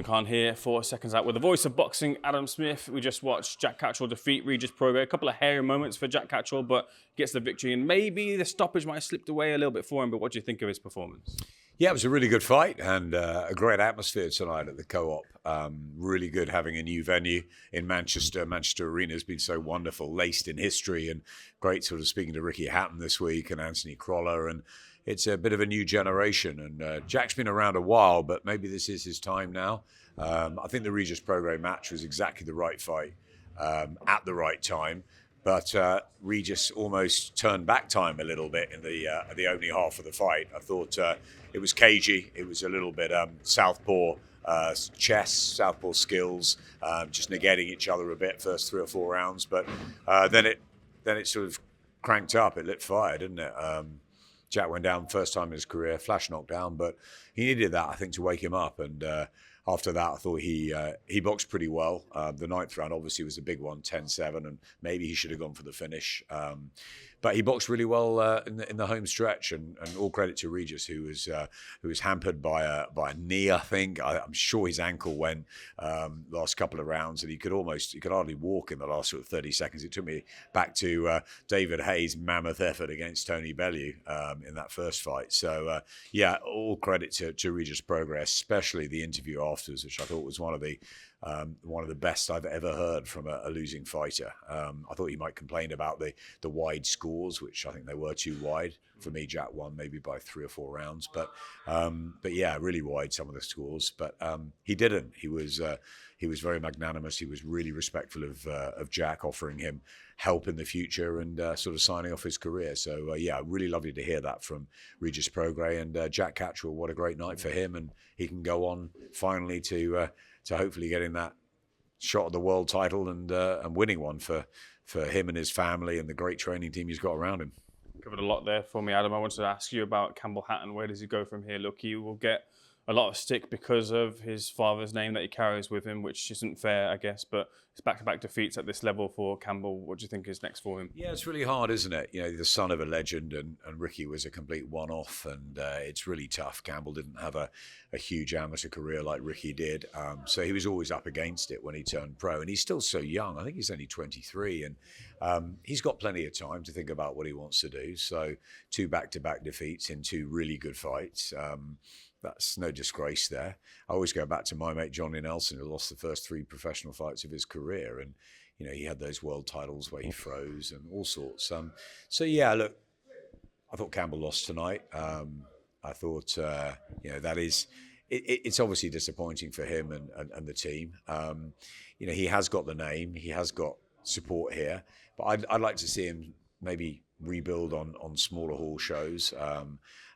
Khan here for Seconds Out with the voice of boxing, Adam Smith. We just watched Jack Catterall defeat Regis Prograis. A couple of hairy moments for Jack Catterall, but gets the victory. And maybe the stoppage might have slipped away a little bit for him, but what do you think of his performance? Yeah, it was a really good fight and a great atmosphere tonight at the Co-op. Really good having a new venue in Manchester. Manchester Arena has been so wonderful, laced in history, and great sort of speaking to Ricky Hatton this week and Anthony Crolla. And it's a bit of a new generation. And Jack's been around a while, but maybe this is his time now. I think the Regis Prograis match was exactly the right fight at the right time. But Regis almost turned back time a little bit in the opening half of the fight. I thought it was cagey. It was a little bit southpaw chess, southpaw skills, just negating each other a bit first 3 or 4 rounds. But then it sort of cranked up. It lit fire, didn't it? Jack went down first time in his career, flash knockdown, but he needed that, I think, to wake him up. And after that, I thought he boxed pretty well. The 9th round obviously was a big one, 10-7, and maybe he should have gone for the finish. But he boxed really well in the home stretch, and all credit to Regis, who was hampered by a knee. I think I'm sure his ankle went last couple of rounds, and he could hardly walk in the last sort of 30 seconds. It took me back to David Hayes' mammoth effort against Tony Bellew in that first fight. So yeah, all credit to Regis Prograis, especially the interview afterwards, which I thought was one of the best I've ever heard from a losing fighter. I thought he might complain about the wide scores, which I think they were too wide. For me, Jack won maybe by 3 or 4 rounds, but yeah, really wide some of the scores. But he didn't. He was very magnanimous. He was really respectful of Jack, offering him help in the future and sort of signing off his career. So yeah, really lovely to hear that from Regis Prograis and Jack Catterall. What a great night for him, and he can go on finally to hopefully getting that shot at the world title and winning one for him and his family and the great training team he's got around him. Covered a lot there for me, Adam. I wanted to ask you about Campbell Hatton. Where does he go from here? Look, he will get a lot of stick because of his father's name that he carries with him, which isn't fair, I guess, but it's back-to-back defeats at this level for Campbell. What do you think is next for him? Yeah, it's really hard, isn't it? You know, the son of a legend, and Ricky was a complete one-off, and it's really tough. Campbell didn't have a huge amateur career like Ricky did, so he was always up against it when he turned pro, and he's still so young. I think he's only 23, and he's got plenty of time to think about what he wants to do. So 2 back-to-back defeats in 2 really good fights. That's no disgrace there. I always go back to my mate Johnny Nelson, who lost the first 3 professional fights of his career, and you know he had those world titles where he froze and all sorts. So yeah, look, I thought Campbell lost tonight. I thought you know that is it's obviously disappointing for him and the team. You know, he has got the name, he has got support here, but I'd like to see him maybe rebuild on smaller hall shows.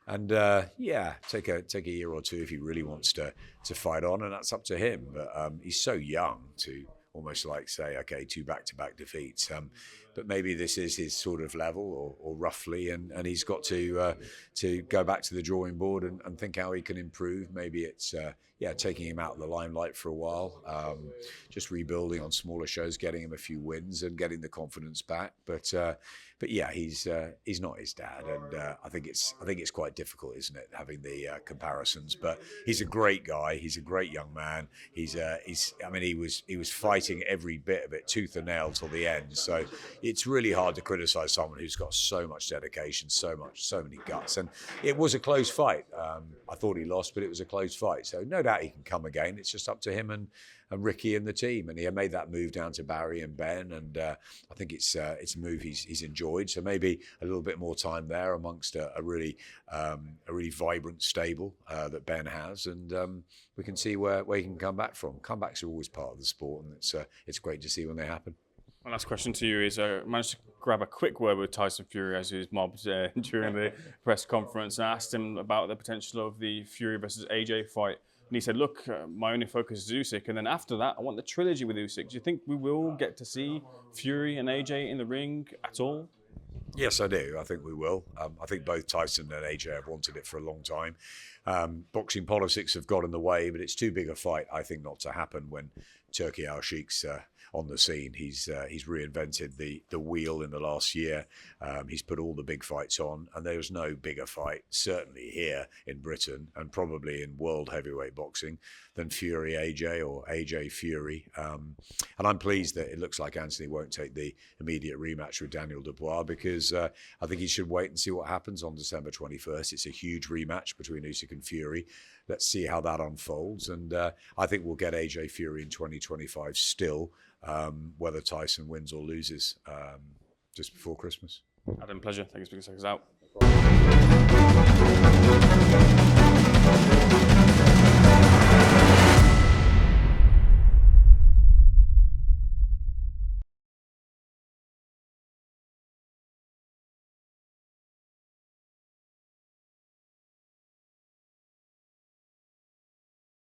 And yeah, take a year or 2 if he really wants to fight on, and that's up to him. But he's so young to almost like say, okay, 2 back-to-back defeats. But maybe this is his sort of level, or roughly, and he's got to go back to the drawing board and think how he can improve. Maybe it's taking him out of the limelight for a while, just rebuilding on smaller shows, getting him a few wins and getting the confidence back. But yeah, he's not his dad, and I think it's quite difficult, isn't it, having the comparisons? But he's a great guy. He's a great young man. He was fighting every bit of it, tooth and nail till the end. So it's really hard to criticize someone who's got so much dedication, so many guts. And it was a close fight. I thought he lost, but it was a close fight. So no doubt he can come again. It's just up to him and Ricky and the team. And he made that move down to Barry and Ben, and I think it's a move he's enjoyed. So maybe a little bit more time there amongst a really vibrant stable that Ben has, and we can see where he can come back from. Comebacks are always part of the sport, and it's great to see when they happen. My last question to you is, I managed to grab a quick word with Tyson Fury as he was mobbed during the press conference, and I asked him about the potential of the Fury versus AJ fight. And he said, look, my only focus is Usyk, and then after that, I want the trilogy with Usyk. Do you think we will get to see Fury and AJ in the ring at all? Yes, I do. I think we will. I think both Tyson and AJ have wanted it for a long time. Boxing politics have got in the way, but it's too big a fight, I think, not to happen when Turki Al-Sheikh's on the scene. He's reinvented the wheel in the last year. He's put all the big fights on, and there's no bigger fight, certainly here in Britain and probably in world heavyweight boxing, than Fury AJ or AJ Fury. And I'm pleased that it looks like Anthony won't take the immediate rematch with Daniel Dubois, because I think he should wait and see what happens on December 21st. It's a huge rematch between Usyk and Fury. Let's see how that unfolds. And I think we'll get AJ Fury in 2025 still, whether Tyson wins or loses just before Christmas. Adam, pleasure. Thanks for speaking to Seconds Out.